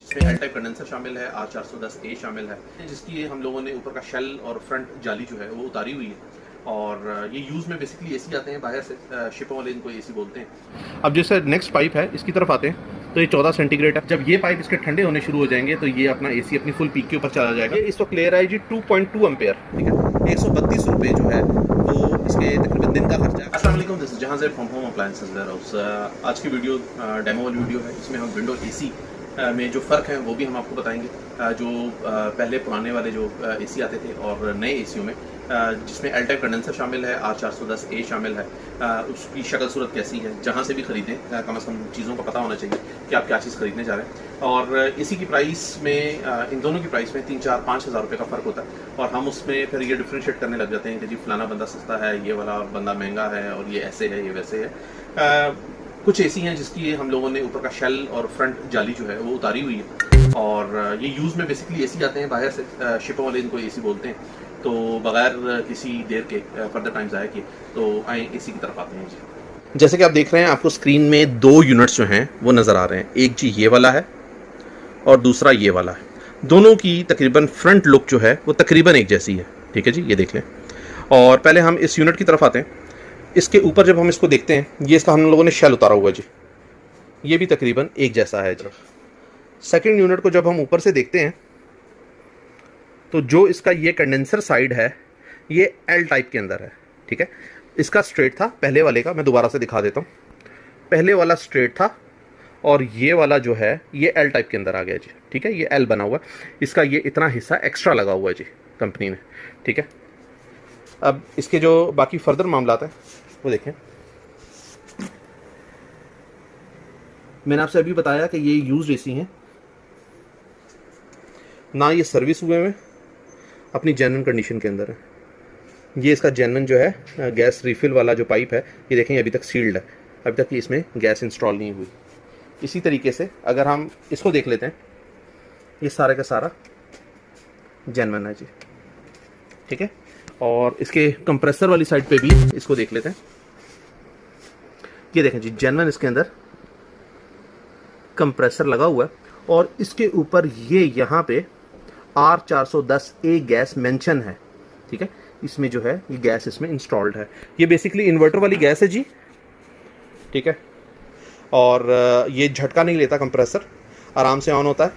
इसमें L type condenser शामिल है, R410A शामिल है, जिसकी हम लोगों ने ऊपर का शेल और फ्रंट जाली जो है वो उतारी हुई है। और ये यूज़ में बेसिकली एसी आते हैं बाहर से, शिपों वाले इनको एसी बोलते हैं। अब जैसे नेक्स्ट पाइप है इसकी तरफ आते हैं तो ये 14 सेंटीग्रेड है। जब ये पाइप इसके ठंडे होने शुरू हो जाएंगे तो ये अपना एसी अपनी फुल पीक के ऊपर चला जाएगा। ये इस वक्त ले रहा है जी 2.2 एम्पेयर, ठीक है। 132 रुपये जो है वो इसके तकरीबन दिन का खर्चा है। अस्सलाम वालेकुम, this is Jahanzeb from home appliances warehouse. आज की वीडियो डेमो वाली वीडियो है। इसमें हम विंडो एसी में जो फ़र्क है वो भी हम आपको बताएंगे। जो पहले पुराने वाले जो एसी आते थे और नए एसीओं में जिसमें एल टाइप कंडेंसर शामिल है, R410A शामिल है, उसकी शक्ल सूरत कैसी है। जहाँ से भी ख़रीदें कम से कम चीज़ों का पता होना चाहिए कि आप क्या चीज़ ख़रीदने जा रहे हैं। और एसी की प्राइस में इन दोनों की प्राइस में 3-4-5 हज़ार रुपये का फ़र्क होता है। और हम उसमें फिर ये डिफ्रेंशिएट करने लग जाते हैं कि जी फलाना बंदा सस्ता है, ये वाला बंदा महंगा है, और ये ऐसे है, ये वैसे है। कुछ एसी हैं जिसकी हम लोगों ने ऊपर का शेल और फ्रंट जाली जो है वो उतारी हुई है। और ये यूज़ में बेसिकली एसी आते हैं बाहर से, शिपों वाले इनको एसी बोलते हैं। तो बगैर किसी देर के फर्दर टाइम ज़ाया किए तो आए एसी की तरफ आते हैं जी। जैसे कि आप देख रहे हैं, आपको स्क्रीन में दो यूनिट्स जो हैं वो नज़र आ रहे हैं। एक जी ये वाला है और दूसरा ये वाला है। दोनों की तकरीबन फ्रंट लुक जो है वो तकरीबन एक जैसी है, ठीक है जी। ये देख लें। और पहले हम इस यूनिट की तरफ आते हैं। इसके ऊपर जब हम इसको देखते हैं, ये इसका हम लोगों ने शेल उतारा हुआ जी, ये भी तकरीबन एक जैसा है जी। सेकंड यूनिट को जब हम ऊपर से देखते हैं तो जो इसका ये कंडेंसर साइड है ये एल टाइप के अंदर है, ठीक है। इसका स्ट्रेट था पहले वाले का, मैं दोबारा से दिखा देता हूँ। पहले वाला स्ट्रेट था और ये वाला जो है ये एल टाइप के अंदर आ गया जी, ठीक है। ये एल बना हुआ है, इसका ये इतना हिस्सा एक्स्ट्रा लगा हुआ है जी कंपनी ने, ठीक है। अब इसके जो बाकी फर्दर मामलात हैं वो देखें। मैंने आपसे अभी बताया कि ये यूज्ड एसी हैं, ना ये सर्विस हुए में, अपनी जेन्युइन कंडीशन के अंदर है। ये इसका जेन्युइन जो है गैस रिफिल वाला जो पाइप है, ये देखें अभी तक सील्ड है, अभी तक इसमें गैस इंस्टॉल नहीं हुई। इसी तरीके से अगर हम इसको देख लेते हैं, ये सारा का सारा जेन्युइन है जी, ठीक है। और इसके कंप्रेसर वाली साइड पे भी इसको देख लेते हैं। ये देखें जी, जेन्युइन इसके अंदर कंप्रेसर लगा हुआ है और इसके ऊपर ये यहाँ पे R410A गैस मेंशन है, ठीक है। इसमें जो है ये गैस इसमें इंस्टॉल्ड है। ये बेसिकली इन्वर्टर वाली गैस है जी, ठीक है। और ये झटका नहीं लेता, कंप्रेसर आराम से ऑन होता है।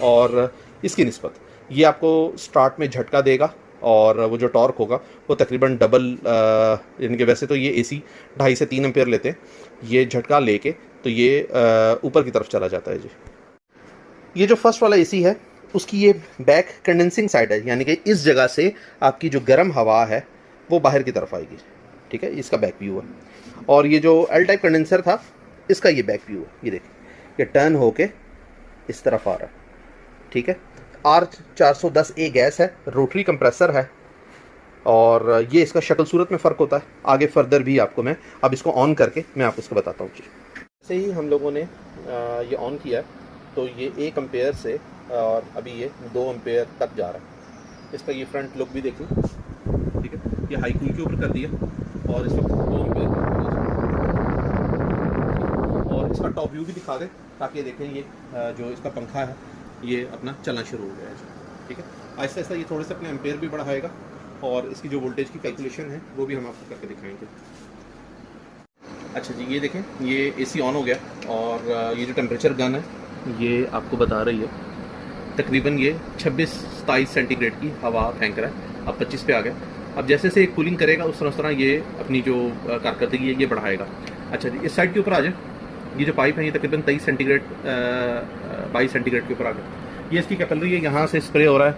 और इसकी निस्बत ये आपको स्टार्ट में झटका देगा और वो जो टॉर्क होगा वो तकरीबन डबल, यानी कि वैसे तो ये एसी 2.5 से 3 एम्पेयर लेते हैं, ये झटका लेके तो ये ऊपर की तरफ चला जाता है जी। ये जो फर्स्ट वाला एसी है उसकी ये बैक कंडेंसिंग साइड है, यानी कि इस जगह से आपकी जो गर्म हवा है वो बाहर की तरफ आएगी, ठीक है। इसका बैक व्यू है। और ये जो एल टाइप कंडेंसर था इसका ये बैक व्यू है, ये देखिए ये टर्न होके इस तरफ आ रहा है, ठीक है। R410A गैस है, रोटरी कंप्रेसर है। और ये इसका शक्ल सूरत में फ़र्क होता है। आगे फर्दर भी आपको मैं अब इसको ऑन करके मैं आपको इसको बताता हूँ जी। जैसे ही हम लोगों ने ये ऑन किया तो ये 1 एम्पेयर से और अभी ये 2 एम्पेयर तक जा रहा है। इसका ये फ्रंट लुक भी देखिए, ठीक है। ये हाई कूल के ऊपर कर दिया और इस वक्त 2 एम्पेयर। और इसका टॉप व्यू भी दिखा दें ताकि देखें ये जो इसका पंखा है ये अपना चलना शुरू हो गया है, ठीक है। आहिस्ता आहिस्ता ये थोड़े से अपने एम्पेयर भी बढ़ाएगा और इसकी जो वोल्टेज की कैलकुलेशन है वो भी हम आपको करके दिखाएंगे। अच्छा जी, ये देखें ये एसी ऑन हो गया और ये जो टेम्परेचर गन है ये आपको बता रही है तकरीबन ये 26-27 सेंटीग्रेड की हवा फेंक रहा है। अब 25 पे आ गया। अब जैसे से कूलिंग करेगा उस तरह ये अपनी जो कारकर्दगी है ये बढ़ाएगा। अच्छा जी, इस साइड के ऊपर आ जाए। ये जो पाइप है ये तकरीबन 23 सेंटीग्रेड 22 सेंटीग्रेड के ऊपर आ गया। ये इसकी कैपिलरी है, यहाँ से स्प्रे हो रहा है।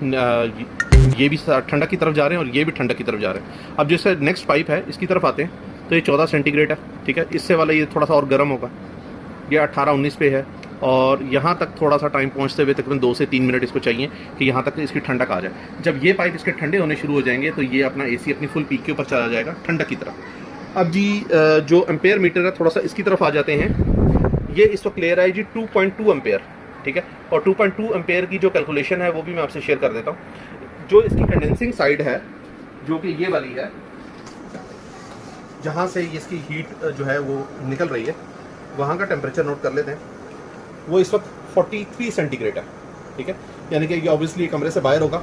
ये भी ठंडक की तरफ जा रहे हैं और ये भी ठंडक की तरफ जा रहे हैं। अब जैसे नेक्स्ट पाइप है इसकी तरफ आते हैं तो ये 14 सेंटीग्रेड है, ठीक है। इससे वाला ये थोड़ा सा और गर्म होगा, ये 18-19 पे है। और यहाँ तक थोड़ा सा टाइम पहुँचते हुए तकरीबन 2 से 3 मिनट इसको चाहिए कि यहाँ तक इसकी ठंडक आ जाए। जब ये पाइप इसके ठंडे होने शुरू हो जाएंगे तो ये अपना एसी अपनी फुल पीक के ऊपर चला जाएगा ठंडक की तरफ। अब जी जो एम्पेयर मीटर है थोड़ा सा इसकी तरफ आ जाते हैं। ये इस वक्त ले रहा है जी 2.2 एम्पेयर, ठीक है। और 2.2 एम्पेयर की जो कैलकुलेशन है वो भी मैं आपसे शेयर कर देता हूँ। जो इसकी कंडेंसिंग साइड है जो कि ये वाली है, जहाँ से इसकी हीट जो है वो निकल रही है, वहाँ का टेम्परेचर नोट कर लेते हैं। वो इस वक्त 43 सेंटीग्रेड है, ठीक है। यानी कि ये ऑब्वियसली कमरे से बाहर होगा,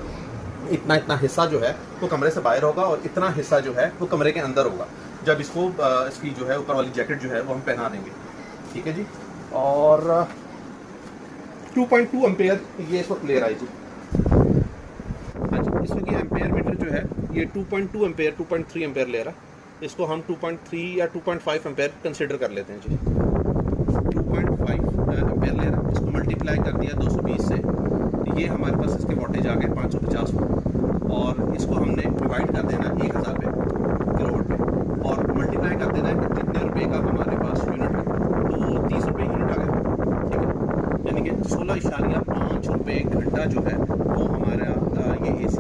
इतना हिस्सा जो है वो कमरे से बाहर होगा और इतना हिस्सा जो है वो कमरे के अंदर होगा जब इसको इसकी जो है ऊपर वाली जैकेट जो है वो हम पहना देंगे, ठीक है जी। और 2.2 एम्पेयर ये इस वक्त ले रहा है जी। हाँ जी, इस वक्त ये एम्पेयर मीटर जो है ये 2.2 एम्पेयर 2.3 एम्पेयर ले रहा है। इसको हम 2.3 या 2.5 एम्पेयर कंसिडर कर लेते हैं जी। 2.5 एम्पेयर ले रहा है, इसको मल्टीप्लाई कर दिया 220 से, ये हमारे पास इसके वोल्टेज आ गए 550 और इसको हमने डिवाइड कर देना 1000 पे किलोवाट पे और मल्टीप्लाई कर देना है कि कितने रुपए का हमारे पास यूनिट है, तो 30 रुपये यूनिट आ गया, ठीक है। यानी कि 16.5 रुपये घंटा जो है वो हमारा ये AC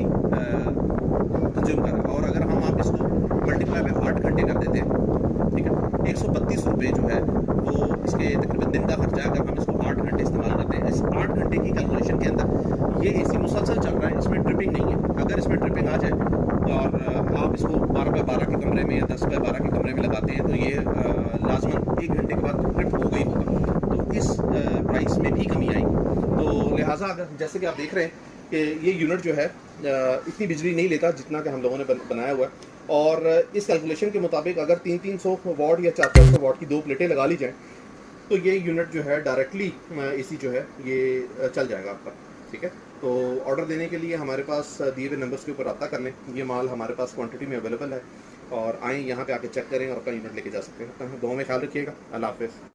कंज्यूम कर रहा है। और अगर हम आप इसको मल्टीप्लाई में 8 घंटे कर देते हैं, ठीक है, 132 रुपये जो है वो इसके तकरीबन दिन का खर्चा है। अगर हम इसको 8 घंटे इस्तेमाल करते हैं, इस 8 घंटे की कैलकुलेशन के अंदर ये AC मुसलसल चल रहा है, इसमें ट्रिपिंग नहीं है। अगर इसमें ट्रिपिंग आ जाए और आप इसको 12x12 के कमरे में या 10x12 के कमरे में लगाते हैं तो ये लाजमन 1 घंटे के बाद ट्रिप हो गई होगा, तो इस प्राइस में भी कमी आएगी। तो लिहाजा अगर जैसे कि आप देख रहे हैं कि ये यूनिट जो है इतनी बिजली नहीं लेता जितना कि हम लोगों ने बनाया हुआ है। और इस कैलकुलेशन के मुताबिक अगर 300 वाट या 400 वाट की 2 प्लेटें लगा ली जाएँ तो ये यूनिट जो है डायरेक्टली AC जो है ये चल जाएगा आपका, ठीक है। तो ऑर्डर देने के लिए हमारे पास दिए हुए नंबर्स के ऊपर रब्ता कर लें। ये माल हमारे पास क्वांटिटी में अवेलेबल है और आएँ यहाँ पे आके चेक करें और अपना यूनिट लेके जा सकते हैं। अपना दुआ में ख्याल रखिएगा। अल्लाह हाफ़िज़।